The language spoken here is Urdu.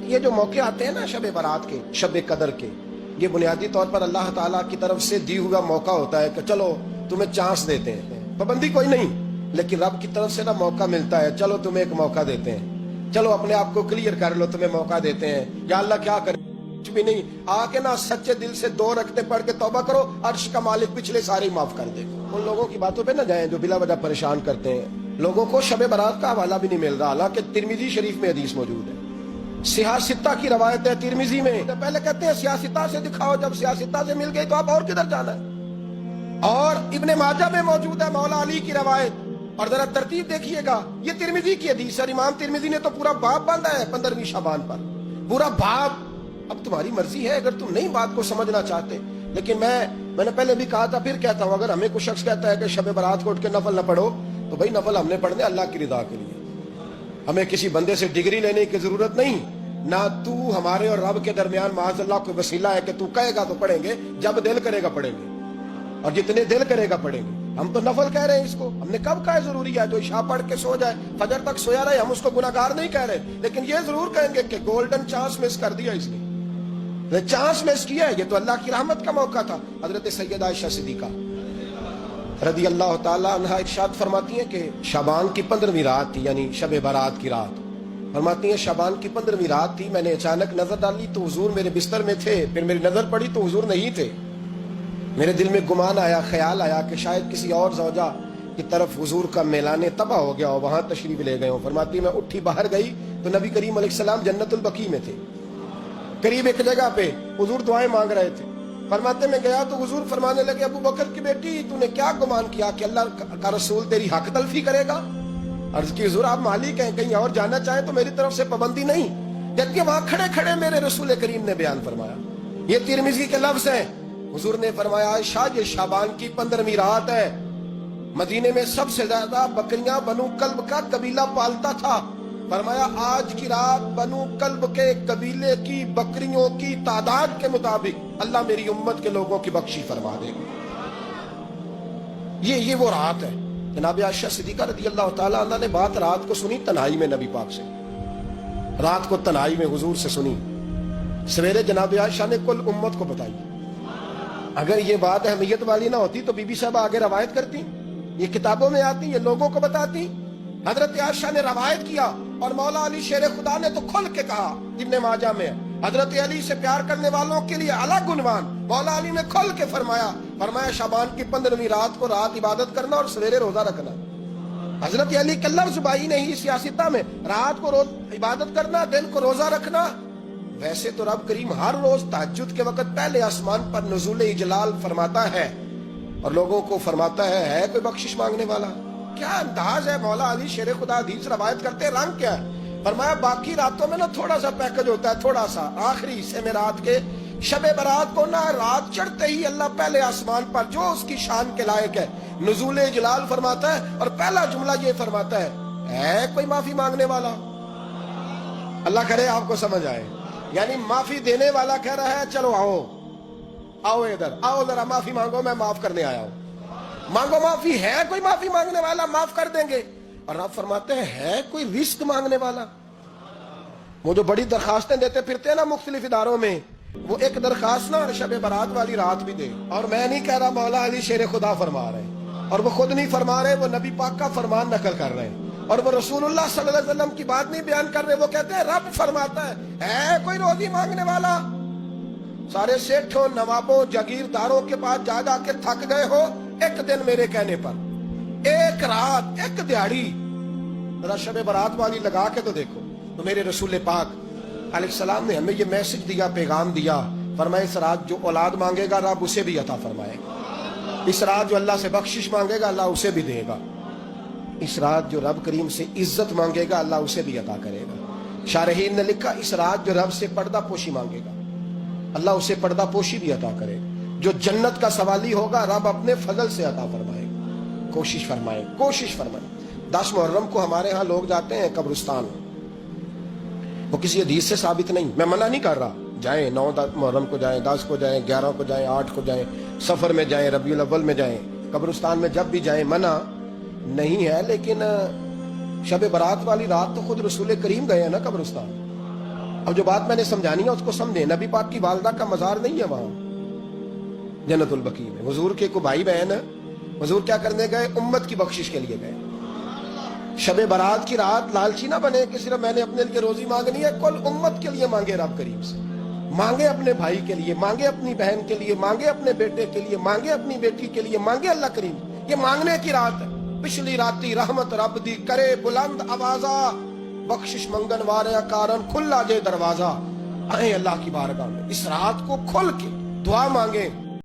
یہ جو موقع آتے ہیں نا شب برات کے، شب قدر کے، یہ بنیادی طور پر اللہ تعالیٰ کی طرف سے دی ہوا موقع ہوتا ہے کہ چلو تمہیں چانس دیتے ہیں، پابندی کوئی نہیں، لیکن رب کی طرف سے نا موقع ملتا ہے، چلو تمہیں ایک موقع دیتے ہیں، چلو اپنے آپ کو کلیئر کر لو، تمہیں موقع دیتے ہیں، یا اللہ کیا کرے، کچھ بھی نہیں، آ کے نا سچے دل سے 2 رکعتیں پڑھ کے توبہ کرو، عرش کا مالک پچھلے سارے ہی معاف کر دے گا۔ ان لوگوں کی باتوں پہ نہ جائیں جو بلا وجہ پریشان کرتے ہیں، لوگوں کو شب برات کا حوالہ بھی نہیں مل رہا، حالانکہ ترمذی شریف میں حدیث موجود ہے، سیاستہ کی روایت ہے ترمذی میں، پہلے کہتے ہیں سیاستہ سے دکھاؤ، جب سیاستہ سے مل گئی تو آپ اور کدھر جانا ہے؟ اور ابن ماجہ میں موجود ہے مولا علی کی روایت، اور ذرا ترتیب دیکھیے گا، یہ ترمذی کی حدیث ہے، امام ترمذی نے تو پورا باب باندھا ہے 15ویں شعبان پر، پورا باب۔ اب تمہاری مرضی ہے اگر تم نہیں بات کو سمجھنا چاہتے، لیکن میں نے پہلے بھی کہا تھا، پھر کہتا ہوں، اگر ہمیں کوئی شخص کہتا ہے کہ شب برات کو اٹھ کے نفل نہ پڑھو، تو بھائی نفل ہم نے پڑھنے اللہ کی رضا کے لیے، ہمیں کسی بندے سے ڈگری لینے کی ضرورت نہیں، نہ تو ہمارے اور رب کے درمیان معاذ اللہ کوئی وسیلہ ہے کہ تو کہے گا تو پڑھیں گے، جب دل کرے گا پڑھیں گے، اور جتنے دل کرے گا پڑھیں گے۔ ہم تو نفل کہہ رہے ہیں اس کو، ہم نے کب کہا ضروری ہے جو عشاء پڑھ کے سو جائے فجر تک سویا رہے، ہم اس کو گناہگار نہیں کہہ رہے، لیکن یہ ضرور کہیں گے کہ گولڈن چانس مس کر دیا اس نے، چانس مس کیا ہے، یہ تو اللہ کی رحمت کا موقع تھا۔ حضرت سیدہ عائشہ صدیقہ رضی اللہ تعالی عنہا ارشاد فرماتی ہیں کہ شعبان کی 15ویں رات تھی، یعنی شب برات کی رات، فرماتی ہیں شعبان کی 15ویں رات تھی، میں نے اچانک نظر ڈالی تو حضور میرے بستر میں تھے، پھر میری نظر پڑی تو حضور نہیں تھے، میرے دل میں گمان آیا، خیال آیا کہ شاید کسی اور زوجہ کی طرف حضور کا میلان تباہ ہو گیا ہو، وہاں تشریف لے گئے ہوں۔ فرماتی میں اٹھی باہر گئی تو نبی کریم علیہ السلام جنت البقیع میں تھے، قریب ایک جگہ پہ حضور دعائیں مانگ رہے تھے۔ فرماتے میں گیا تو حضور فرمانے لگے، ابو بکر کی بیٹی تو نے کیا گمان کیا کہ اللہ کا رسول تیری حق تلفی کرے گا؟ عرض کی حضور آپ مالک ہیں، کہیں اور جانا چاہیں تو میری طرف سے پابندی نہیں، جبکہ وہاں کھڑے کھڑے میرے رسول کریم نے بیان فرمایا، یہ ترمذی کے لفظ ہیں، حضور نے فرمایا عائشہ یہ شعبان کی 15ویں رات ہے، مدینے میں سب سے زیادہ بکریاں بنو کلب کا قبیلہ پالتا تھا، فرمایا آج کی رات بنو کلب کے قبیلے کی بکریوں کی تعداد کے مطابق اللہ میری امت کے لوگوں کی بخشی فرما دے گا۔ یہ وہ رات ہے۔ جناب عائشہ صدیقہ رضی اللہ تعالیٰ عنہ نے بات رات کو سنی تنہائی میں نبی پاک سے، رات کو تنہائی میں حضور سے سنی، سویرے جناب عائشہ نے کل امت کو بتائی۔ اگر یہ بات اہمیت والی نہ ہوتی تو بی بی صاحبہ آگے روایت کرتی، یہ کتابوں میں آتی، یہ لوگوں کو بتاتی۔ حضرت عائشہ نے روایت کیا اور مولا علی شیر خدا نے تو کھل کے کہا، ابن ماجہ میں حضرت علی سے پیار کرنے والوں کے لیے الگ عنوان، مولا علی نے کھل کے فرمایا شعبان کی 15ویں رات کو رات عبادت کرنا اور سویرے روزہ رکھنا۔ حضرت علی کا لفظ بائی نہیں سیاستہ میں، رات کو روز عبادت کرنا، دن کو روزہ رکھنا۔ ویسے تو رب کریم ہر روز تہجد کے وقت پہلے آسمان پر نزول اجلال فرماتا ہے اور لوگوں کو فرماتا ہے کوئی بخشش مانگنے والا؟ کیا انداز ہے مولا علی شیر خدا حدیث روایت کرتے، رنگ کیا ہے؟ فرمایا باقی راتوں میں نا تھوڑا سا پیکج ہوتا ہے، تھوڑا سا، آخری حصے میں رات کے شب برات کو نا رات چڑھتے ہی اللہ پہلے آسمان پر جو اس کی شان کے لائق ہے نزول جلال فرماتا ہے، اور پہلا جملہ یہ فرماتا ہے کوئی معافی مانگنے والا؟ اللہ کرے آپ کو سمجھ آئے، یعنی معافی دینے والا کہہ رہا ہے چلو آؤ ادھر آؤ ذرا معافی مانگو، میں معاف کرنے آیا ہوں، مانگو معافی، ہے کوئی معافی مانگنے والا؟ معاف کر دیں گے۔ اور آپ فرماتے ہیں ہے کوئی رزق مانگنے والا؟ وہ جو بڑی درخواستیں دیتے پھرتے ہیں نا مختلف اداروں میں، وہ ایک درخواست نا شب برات والی رات بھی دے۔ اور میں نہیں کہہ رہا، مولا علی شیر خدا فرما رہے ہیں، اور وہ خود نہیں فرما رہے، وہ نبی پاک کا فرمان نقل کر رہے ہیں، اور وہ رسول اللہ صلی اللہ علیہ وسلم کی بات نہیں بیان کر رہے، وہ کہتے ہیں رب فرماتا ہے کوئی روزی مانگنے والا؟ سارے سیٹھوں نوابوں جاگیرداروں کے پاس جا جا کے تھک گئے ہو، ایک دن میرے کہنے پر، ایک رات، ایک دیہڑی ذرا شب برات والی لگا کے تو دیکھو۔ تو میرے رسول پاک علیہ السلام نے ہمیں یہ میسج دیا، پیغام دیا، فرمائے اس رات جو اولاد مانگے گا رب اسے بھی عطا فرمائے گا، اس رات جو اللہ سے بخشش مانگے گا اللہ اسے بھی دے گا، اس رات جو رب کریم سے عزت مانگے گا اللہ اسے بھی عطا کرے گا۔ شارحین نے لکھا اس رات جو رب سے پردہ پوشی مانگے گا اللہ اسے پردہ پوشی بھی عطا کرے گا، جو جنت کا سوالی ہوگا رب اپنے فضل سے عطا فرمائے گا۔ کوشش فرمائے، کوشش فرمائے۔ 10 محرم کو ہمارے ہاں لوگ جاتے ہیں قبرستان، وہ کسی حدیث سے ثابت نہیں، میں منع نہیں کر رہا، جائیں 9 محرم کو جائیں، 10 کو جائیں، 11 کو جائیں، 8 کو جائیں، سفر میں جائیں، ربیع الاول میں جائیں، قبرستان میں جب بھی جائیں، منع نہیں ہے، لیکن شب برات والی رات تو خود رسول کریم گئے ہیں نا قبرستان۔ اب جو بات میں نے سمجھانی ہے اس کو سمجھیں. نبی پاک کی والدہ کا مزار نہیں ہے وہاں جنت البقیع میں. حضور کے کو بھائی بہن حضور کیا کرنے گئے؟ امت کی بخشش کے لیے گئے. شب برات کی رات لالچی نہ بنے کہ صرف میں نے اپنے لیے روزی مانگنی ہے. کل امت کے لیے مانگے رب کریم سے. مانگے اپنے بھائی کے لیے, مانگے اپنی بہن کے لیے, مانگے اپنے بیٹے کے لیے, مانگے اپنی بیٹی کے لیے, مانگے اللہ کریم. یہ مانگنے کی رات ہے. پچھلی راتی رحمت رب دی کرے بلند آوازہ, بخشش منگن وارے کارن کھلا جے دروازہ. آئیں اللہ کی بارگاہ میں اس رات کو کھل کے دعا مانگیں.